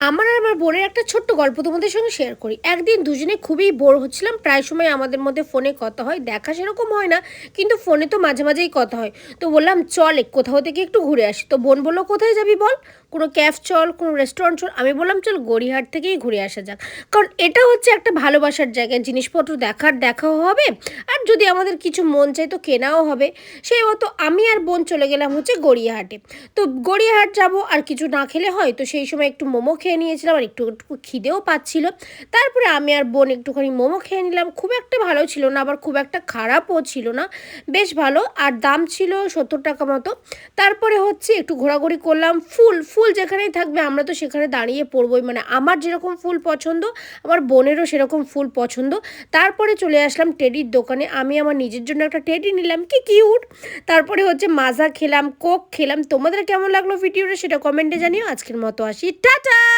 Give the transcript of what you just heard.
আমার আর আমার বোনের একটা ছোট্ট গল্প তোমাদের সঙ্গে শেয়ার করি। একদিন দুজনে খুবই বোর হচ্ছিলাম। প্রায় সময় আমাদের মধ্যে ফোনে কথা হয়। দেখা সেরকম হয় না, কিন্তু ফোনে তো মাঝে, মাঝেই কথা হয়। তো বললাম, "চল কোথাও থেকে একটু ঘুরে আসি।" তো বোন বলল, "কোথায় যাবি বল? কোনো ক্যাফ চল, কোনো রেস্টুরেন্ট চল।" আমি বললাম, "চল গড়িয়াহাট থেকেই ঘুরে আসা যাক।" কারণ এটা হচ্ছে একটা ভালোবাসার জায়গা। জিনিসপত্র দেখাও হবে। আর যদি আমাদের কিছু মন চায় তো কেনাও হবে। সেই মতো আমি আর বোন চলে গেলাম হচ্ছে গড়িয়াহাটে। তো গড়িয়াহাট যাবো আর কিছু না খেলে হয়, তো সেই সময় একটু মোমো খেয়ে নিয়েছিলাম আর একটু খিদেও পাচ্ছিল। তারপরে আমি আর বোন একটুখানি মোমো খেয়ে নিলাম। খুব একটা ভালো ছিল না, আবার খুব একটা খারাপও ছিল না, বেশ ভালো। আর দাম ছিল ৭০ টাকা মতো। তারপরে হচ্ছে একটু ঘোরাঘুরি করলাম। ফুল যেখানেই থাকবে আমরা তো সেখানে দাঁড়িয়ে পড়বই, মানে আমার যেরকম ফুল পছন্দ আমার বোনেরও সেরকম ফুল পছন্দ। তারপরে চলে আসলাম টেডির দোকানে। আমি আমার নিজের জন্য একটা টেডি নিলাম, কি কিউট। তারপরে হচ্ছে মাজা খেলাম, কোক খেলাম। তোমাদের কেমন লাগলো ভিডিওটা সেটা কমেন্টে জানিও। আজকের মতো আসি, টাটা।